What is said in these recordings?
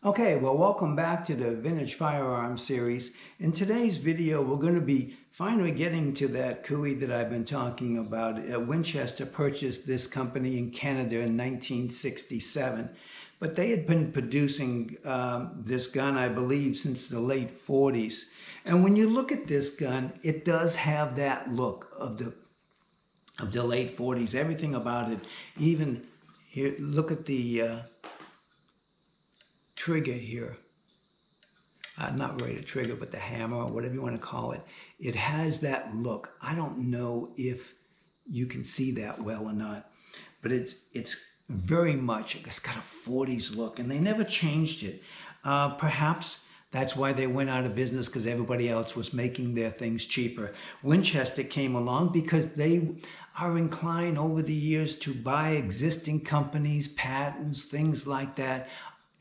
Okay, well, welcome back to the Vintage Firearm series. In today's video, we're going to be finally getting to that Cooey that I've been talking about. Winchester purchased this company in Canada in 1967, but they had been producing this gun, I believe, since the late 40s. And when you look at this gun, it does have that look of the late 40s. Everything about it, even here, look at the trigger here. Not really the trigger, but the hammer, or whatever you want to call it. It has that look. I don't know if you can see that well or not, but it's very much, it's got a 40s look, and they never changed it. Perhaps that's why they went out of business, because everybody else was making their things cheaper. Winchester came along because they are inclined over the years to buy existing companies, patents, things like that.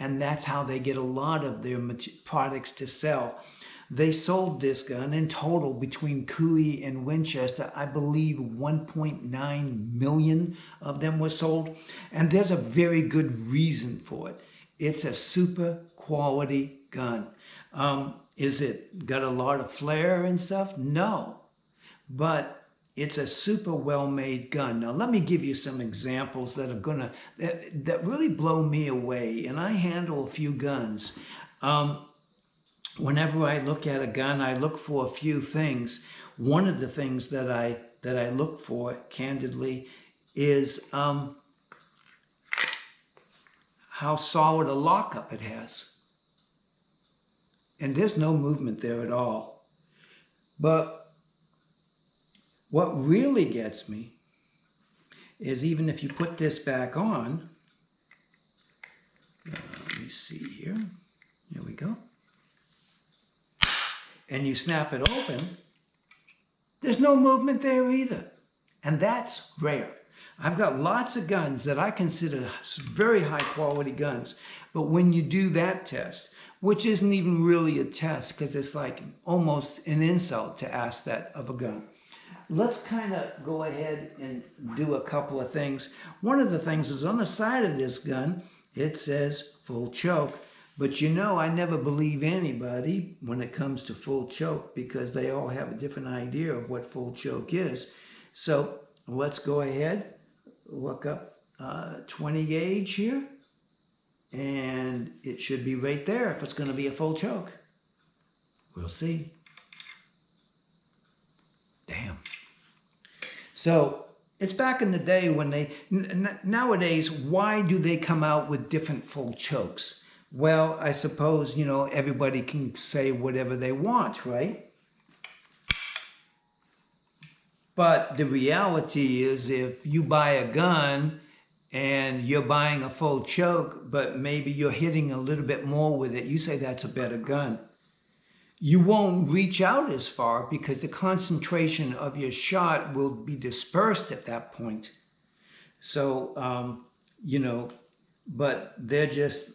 And that's how they get a lot of their products to sell. They sold this gun in total between Cooey and Winchester. I believe 1.9 million of them were sold. And there's a very good reason for it. It's a super quality gun. Is it got a lot of flair and stuff? No. But it's a super well-made gun. Now, let me give you some examples that are that really blow me away. And I handle a few guns. Whenever I look at a gun, I look for a few things. One of the things that I look for, candidly, is how solid a lockup it has. And there's no movement there at all. But what really gets me is, even if you put this back on, let me see here, here we go, and you snap it open, there's no movement there either. And that's rare. I've got lots of guns that I consider very high quality guns, but when you do that test, which isn't even really a test because it's like almost an insult to ask that of a gun. Let's kind of go ahead and do a couple of things. One of the things is, on the side of this gun, it says full choke. But you know, I never believe anybody when it comes to full choke, because they all have a different idea of what full choke is. So let's go ahead, look up 20 gauge here, and it should be right there if it's going to be a full choke. We'll see. Damn. So it's back in the day when they, nowadays, why do they come out with different full chokes? Well, I suppose, you know, everybody can say whatever they want, right? But the reality is, if you buy a gun and you're buying a full choke, but maybe you're hitting a little bit more with it, you say that's a better gun. You won't reach out as far because the concentration of your shot will be dispersed at that point. So, you know, but they're just,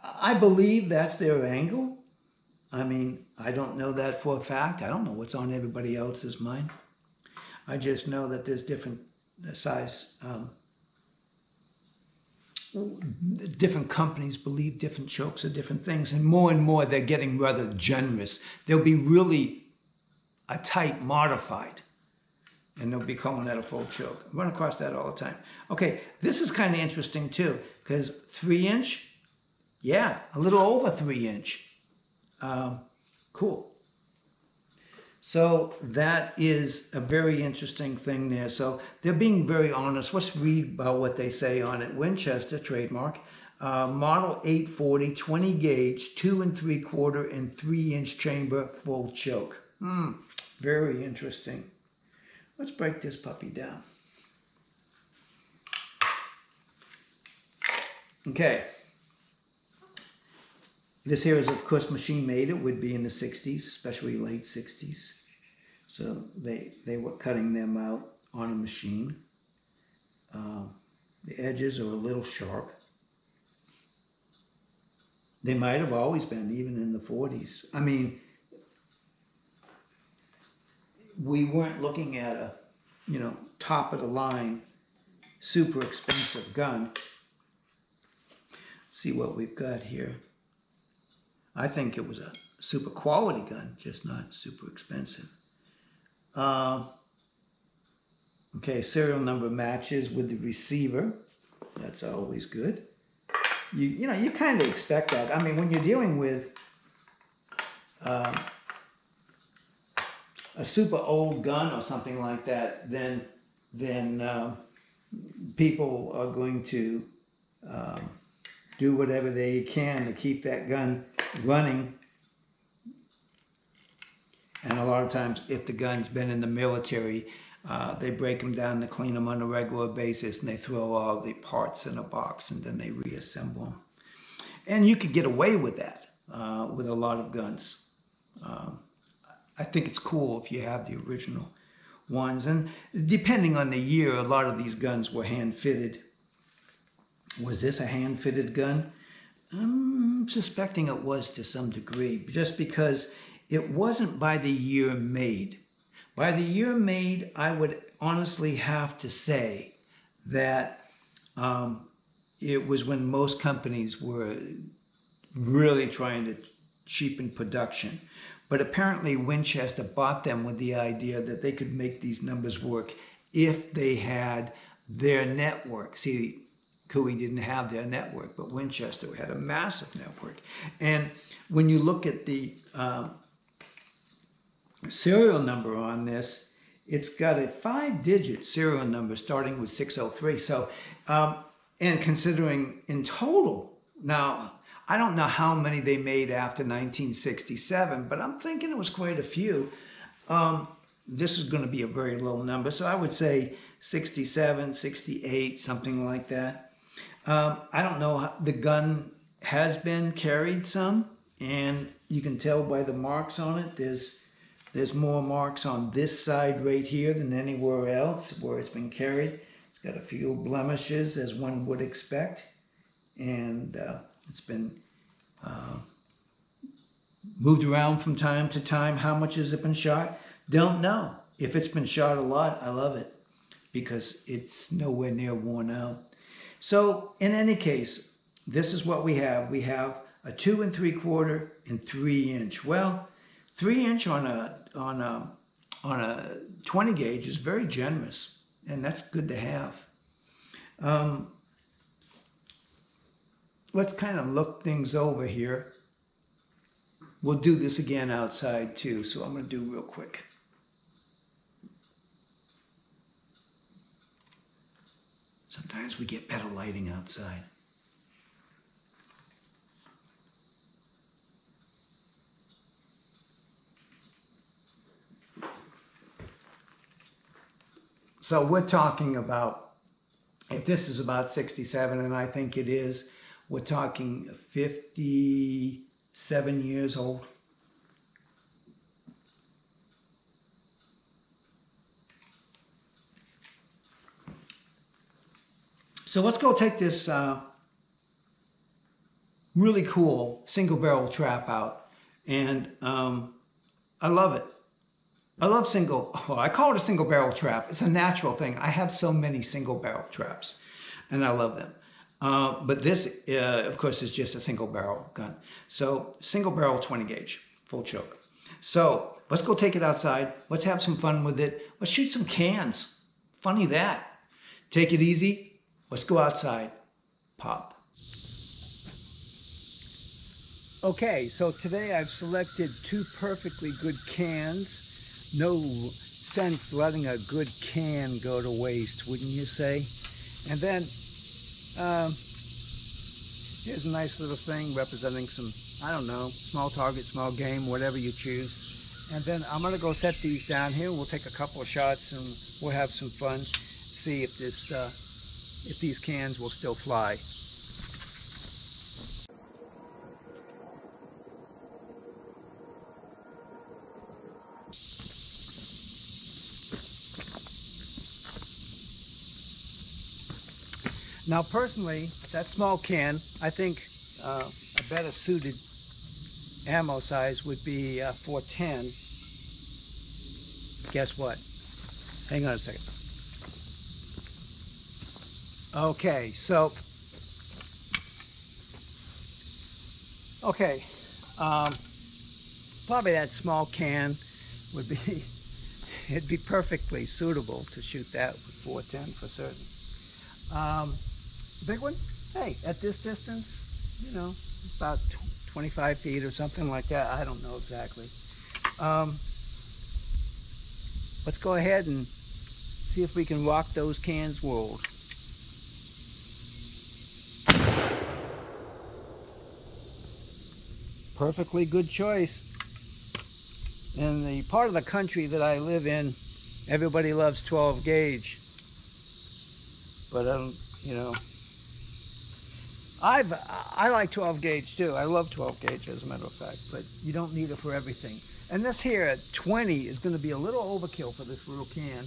I believe that's their angle. I mean, I don't know that for a fact. I don't know what's on everybody else's mind. I just know that there's different size, different companies believe different chokes are different things, and more they're getting rather generous. They'll be really a type modified, and they'll be calling that a full choke. I run across that all the time. Okay, this is kind of interesting too, because 3-inch, yeah, a little over 3-inch. Cool. So that is a very interesting thing there. So they're being very honest. Let's read about what they say on it. Winchester, trademark, model 840, 20 gauge, 2 3/4 and 3-inch chamber, full choke. Very interesting. Let's break this puppy down. Okay. This here is, of course, machine made. It would be in the 60s, especially late 60s. So they were cutting them out on a machine. The edges are a little sharp. They might have always been, even in the 40s. I mean, we weren't looking at a, you know, top of the line, super expensive gun. See what we've got here. I think it was a super quality gun, just not super expensive. Uh, okay, serial number matches with the receiver. That's always good. You know, you kind of expect that. I mean, when you're dealing with a super old gun or something like that, then people are going to do whatever they can to keep that gun running. And a lot of times, if the gun's been in the military, they break them down to clean them on a regular basis, and they throw all the parts in a box, and then they reassemble them. And you could get away with that with a lot of guns. I think it's cool if you have the original ones. And depending on the year, a lot of these guns were hand-fitted. Was this a hand-fitted gun? I'm suspecting it was to some degree, just because it wasn't by the year made. By the year made, I would honestly have to say that it was when most companies were really trying to cheapen production. But apparently Winchester bought them with the idea that they could make these numbers work if they had their network. See, Cooey didn't have their network, but Winchester had a massive network. And when you look at the serial number on this, it's got a 5-digit serial number starting with 603. So, and considering in total, now, I don't know how many they made after 1967, but I'm thinking it was quite a few. This is going to be a very low number, so I would say 67, 68, something like that. I don't know, the gun has been carried some, and you can tell by the marks on it. There's more marks on this side right here than anywhere else where it's been carried. It's got a few blemishes, as one would expect, and it's been moved around from time to time. How much has it been shot? Don't know. If it's been shot a lot, I love it because it's nowhere near worn out. So in any case, this is what we have. We have a 2 3/4 and 3-inch. Well, 3-inch on a 20 gauge is very generous, and that's good to have. Let's kind of look things over here. We'll do this again outside too, so I'm going to do real quick. Sometimes we get better lighting outside. So we're talking about, if this is about 67, and I think it is, we're talking 57 years old. So let's go take this really cool single barrel trap out. And I love it. I love I call it a single barrel trap. It's a natural thing. I have so many single barrel traps and I love them. But this, of course, is just a single barrel gun. So single barrel 20 gauge, full choke. So let's go take it outside. Let's have some fun with it. Let's shoot some cans. Funny that. Take it easy. Let's go outside. Pop. Okay, so today I've selected 2 perfectly good cans. No sense letting a good can go to waste, wouldn't you say? And then here's a nice little thing representing some, I don't know, small target, small game, whatever you choose. And then I'm going to go set these down here. We'll take a couple of shots and we'll have some fun. See if these cans will still fly. Now, personally, that small can, I think a better suited ammo size would be 410. Guess what? Hang on a second. Okay, so, Probably that small can would be, it'd be perfectly suitable to shoot that with 410 for certain. Big one, hey, at this distance, you know, about 25 feet or something like that. I don't know exactly. Let's go ahead and see if we can rock those cans world. Perfectly good choice. In the part of the country that I live in, everybody loves 12 gauge. But you know, I like 12 gauge too. I love 12 gauge as a matter of fact, but you don't need it for everything. And this here at 20 is going to be a little overkill for this little can.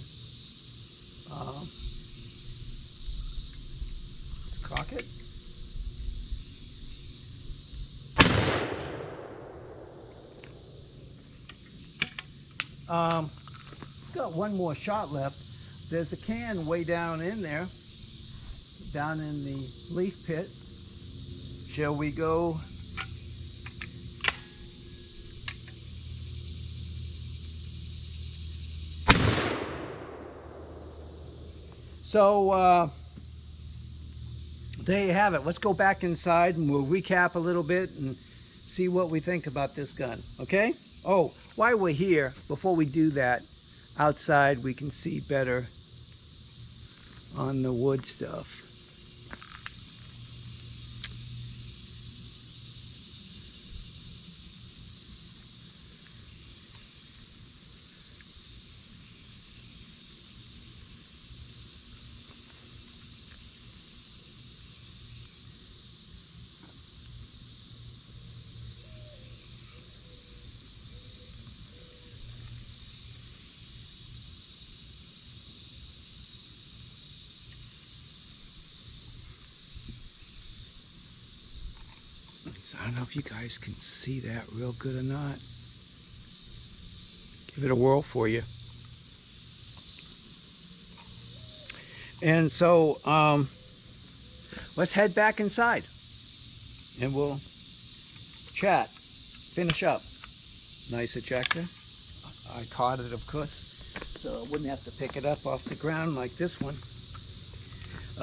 Let's cock it. Got one more shot left. There's a can way down in there, down in the leaf pit. Shall we go? So there you have it. Let's go back inside and we'll recap a little bit and see what we think about this gun, okay? Oh, while we're here, before we do that, outside we can see better on the wood stuff. So I don't know if you guys can see that real good or not. Give it a whirl for you. And so let's head back inside and we'll chat, finish up. Nice ejector. I caught it, of course, so I wouldn't have to pick it up off the ground like this one.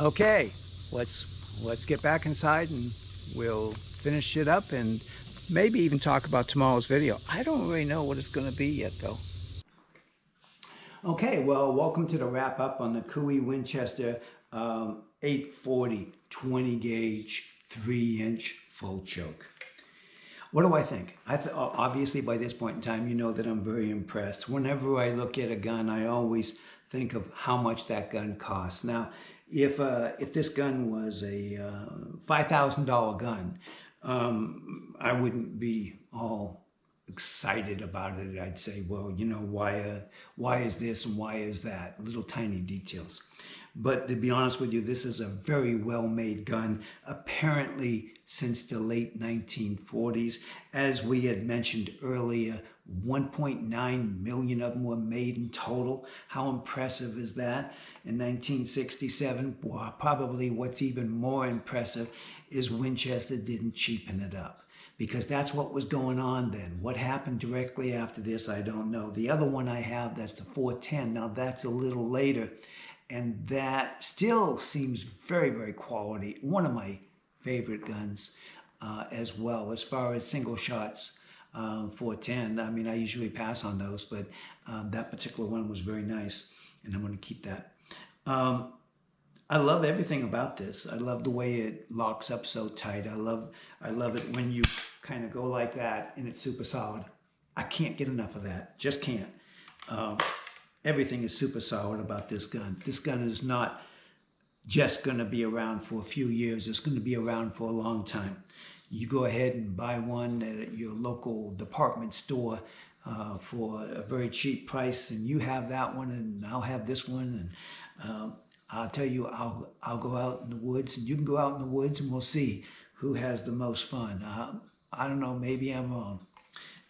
Okay, let's get back inside and we'll finish it up and maybe even talk about tomorrow's video. I don't really know what it's going to be yet though. Okay, well, welcome to the wrap up on the Cooey Winchester 840 20 gauge 3-inch full choke. What do I think? Obviously by this point in time, you know that I'm very impressed. Whenever I look at a gun, I always think of how much that gun costs. Now, if this gun was a $5,000 gun, I wouldn't be all excited about it. I'd say, well, you know, why is this and why is that? Little tiny details. But to be honest with you, this is a very well-made gun, apparently since the late 1940s. As we had mentioned earlier, 1.9 million of them were made in total. How impressive is that? In 1967, well, probably what's even more impressive is Winchester didn't cheapen it up, because that's what was going on then. What happened directly after this, I don't know. The other one I have, that's the 410. Now that's a little later. And that still seems very, very quality. One of my favorite guns as well, as far as single shots 410. I mean, I usually pass on those, but that particular one was very nice, and I'm going to keep that. I love everything about this. I love the way it locks up so tight. I love it when you kind of go like that and it's super solid. I can't get enough of that. Just can't. Everything is super solid about this gun. This gun is not just going to be around for a few years. It's going to be around for a long time. You go ahead and buy one at your local department store for a very cheap price, and you have that one, and I'll have this one, and I'll tell you, I'll go out in the woods, and you can go out in the woods, and we'll see who has the most fun. I don't know, maybe I'm wrong.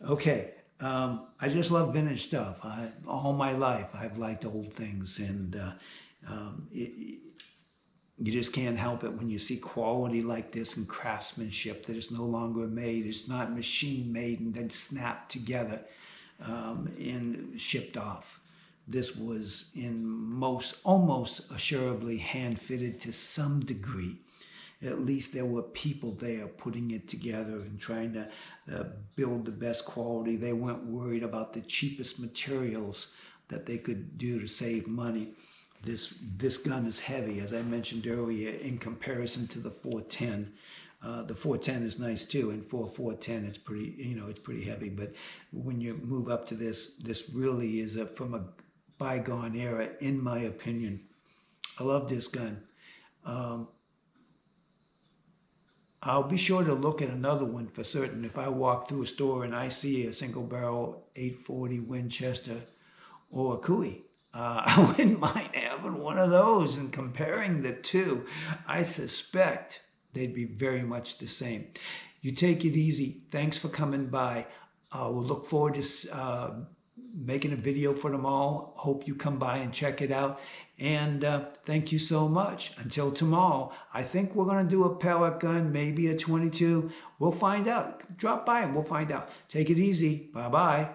Okay. I just love vintage stuff. All my life, I've liked old things, and You just can't help it when you see quality like this and craftsmanship that is no longer made. It's not machine made and then snapped together and shipped off. This was almost assuredly hand fitted to some degree. At least there were people there putting it together and trying to build the best quality. They weren't worried about the cheapest materials that they could do to save money. This gun is heavy, as I mentioned earlier, in comparison to the 410. The 410 is nice too, and for 410, it's pretty heavy. But when you move up to this really is from a bygone era, in my opinion. I love this gun. I'll be sure to look at another one for certain. If I walk through a store and I see a single barrel 840 Winchester or a Cooey, I wouldn't mind having one of those. And comparing the two, I suspect they'd be very much the same. You take it easy. Thanks for coming by. We'll look forward to making a video for them all. Hope you come by and check it out. And thank you so much. Until tomorrow, I think we're going to do a pellet gun, maybe a 22. We'll find out. Drop by and we'll find out. Take it easy. Bye-bye.